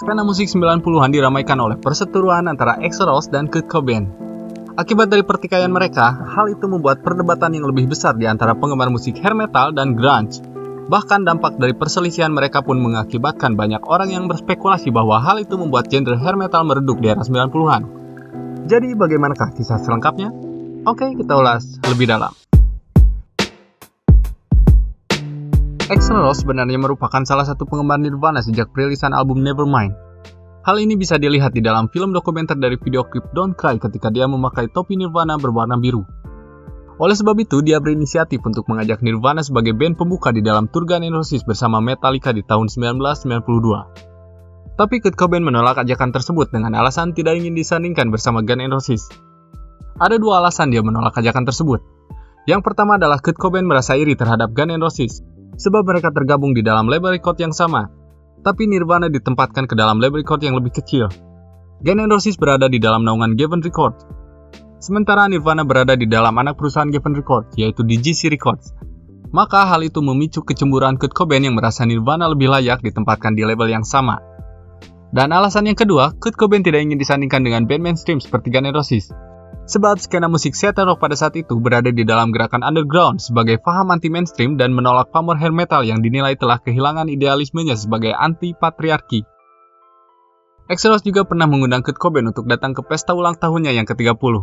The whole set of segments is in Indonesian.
Skena musik 90-an diramaikan oleh perseteruan antara Axl Rose dan Kurt Cobain. Akibat dari pertikaian mereka, hal itu membuat perdebatan yang lebih besar di antara penggemar musik hair metal dan grunge. Bahkan dampak dari perselisihan mereka pun mengakibatkan banyak orang yang berspekulasi bahwa hal itu membuat genre hair metal meredup di era 90-an. Jadi bagaimanakah kisah selengkapnya? Oke, kita ulas lebih dalam. Axl Rose sebenarnya merupakan salah satu penggemar Nirvana sejak perilisan album Nevermind. Hal ini bisa dilihat di dalam film dokumenter dari video klip Don't Cry ketika dia memakai topi Nirvana berwarna biru. Oleh sebab itu, dia berinisiatif untuk mengajak Nirvana sebagai band pembuka di dalam tur Guns N' Roses bersama Metallica di tahun 1992. Tapi Kurt Cobain menolak ajakan tersebut dengan alasan tidak ingin disandingkan bersama Guns N' Roses. Ada dua alasan dia menolak ajakan tersebut. Yang pertama adalah Kurt Cobain merasa iri terhadap Guns N' Roses, sebab mereka tergabung di dalam label record yang sama, tapi Nirvana ditempatkan ke dalam label record yang lebih kecil. Guns N' Roses berada di dalam naungan Geffen Records, sementara Nirvana berada di dalam anak perusahaan Geffen Records, yaitu DGC Records. Maka hal itu memicu kecemburuan Kurt Cobain yang merasa Nirvana lebih layak ditempatkan di label yang sama. Dan alasan yang kedua, Kurt Cobain tidak ingin disandingkan dengan band mainstream seperti Guns N' Roses. Sebab skena musik Seattle Rock pada saat itu berada di dalam gerakan underground sebagai paham anti-mainstream dan menolak pamor hair metal yang dinilai telah kehilangan idealismenya sebagai anti-patriarki. Axl Rose juga pernah mengundang Kurt Cobain untuk datang ke pesta ulang tahunnya yang ke-30.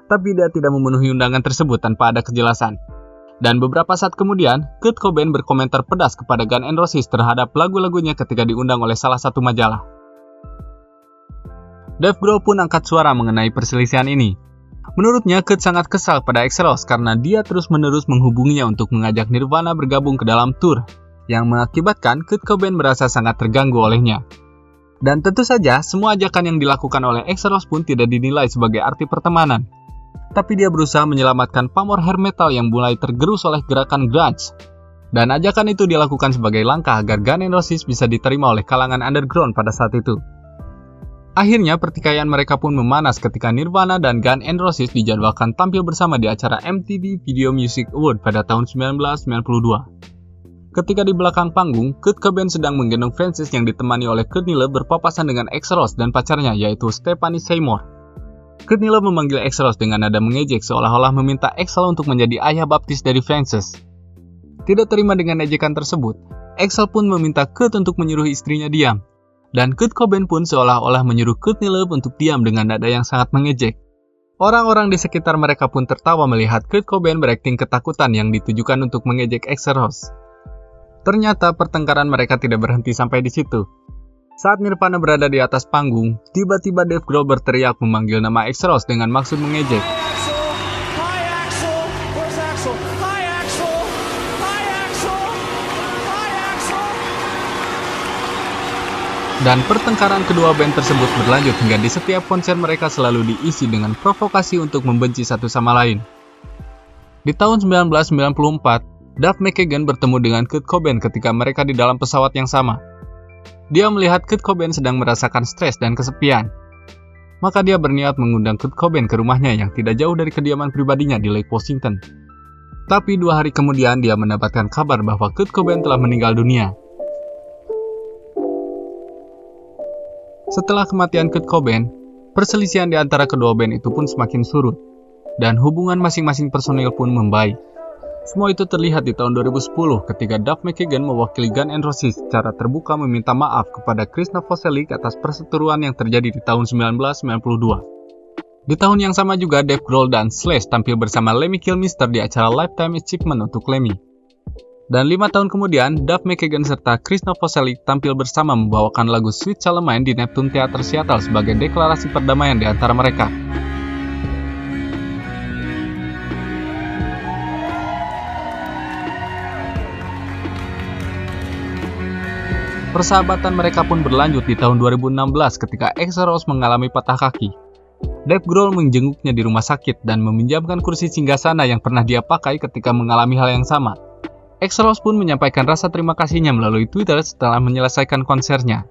Tapi dia tidak memenuhi undangan tersebut tanpa ada kejelasan. Dan beberapa saat kemudian, Kurt Cobain berkomentar pedas kepada Guns N' Roses terhadap lagu-lagunya ketika diundang oleh salah satu majalah. Dave Grohl pun angkat suara mengenai perselisihan ini. Menurutnya, Kurt sangat kesal pada Axl Rose karena dia terus-menerus menghubunginya untuk mengajak Nirvana bergabung ke dalam tur, yang mengakibatkan Kurt Cobain merasa sangat terganggu olehnya. Dan tentu saja, semua ajakan yang dilakukan oleh Axl Rose pun tidak dinilai sebagai arti pertemanan. Tapi dia berusaha menyelamatkan pamor hair metal yang mulai tergerus oleh gerakan grunge. Dan ajakan itu dilakukan sebagai langkah agar Guns N' Roses bisa diterima oleh kalangan underground pada saat itu. Akhirnya, pertikaian mereka pun memanas ketika Nirvana dan Guns N' Roses dijadwalkan tampil bersama di acara MTV Video Music Award pada tahun 1992. Ketika di belakang panggung, Kurt Cobain sedang menggendong Frances yang ditemani oleh Courtney Love berpapasan dengan Axl Rose dan pacarnya yaitu Stephanie Seymour. Courtney Love memanggil Axl Rose dengan nada mengejek seolah-olah meminta Axl untuk menjadi ayah baptis dari Frances. Tidak terima dengan ejekan tersebut, Axl pun meminta Kurt untuk menyuruh istrinya diam. Dan Kurt Cobain pun seolah-olah menyuruh Courtney Love untuk diam dengan nada yang sangat mengejek. Orang-orang di sekitar mereka pun tertawa melihat Kurt Cobain berakting ketakutan yang ditujukan untuk mengejek Axl Rose. Ternyata pertengkaran mereka tidak berhenti sampai di situ. Saat Nirvana berada di atas panggung, tiba-tiba Dave Grohl berteriak memanggil nama Axl Rose dengan maksud mengejek. Dan pertengkaran kedua band tersebut berlanjut hingga di setiap konser mereka selalu diisi dengan provokasi untuk membenci satu sama lain. Di tahun 1994, Duff McKagan bertemu dengan Kurt Cobain ketika mereka di dalam pesawat yang sama. Dia melihat Kurt Cobain sedang merasakan stres dan kesepian. Maka dia berniat mengundang Kurt Cobain ke rumahnya yang tidak jauh dari kediaman pribadinya di Lake Washington. Tapi 2 hari kemudian dia mendapatkan kabar bahwa Kurt Cobain telah meninggal dunia. Setelah kematian Kurt Cobain, perselisihan di antara kedua band itu pun semakin surut, dan hubungan masing-masing personil pun membaik. Semua itu terlihat di tahun 2010 ketika Duff McKagan mewakili Guns N' Roses secara terbuka meminta maaf kepada Chris Novoselic atas perseteruan yang terjadi di tahun 1992. Di tahun yang sama juga Dave Grohl dan Slash tampil bersama Lemmy Kilmister di acara Lifetime Achievement untuk Lemmy. Dan 5 tahun kemudian, Duff McKagan serta Chris Novoselic tampil bersama membawakan lagu Sweet Charlemagne di Neptune Theater Seattle sebagai deklarasi perdamaian di antara mereka. Persahabatan mereka pun berlanjut di tahun 2016 ketika Axl Rose mengalami patah kaki. Dave Grohl menjenguknya di rumah sakit dan meminjamkan kursi singgasana yang pernah dia pakai ketika mengalami hal yang sama. Axl Rose pun menyampaikan rasa terima kasihnya melalui Twitter setelah menyelesaikan konsernya.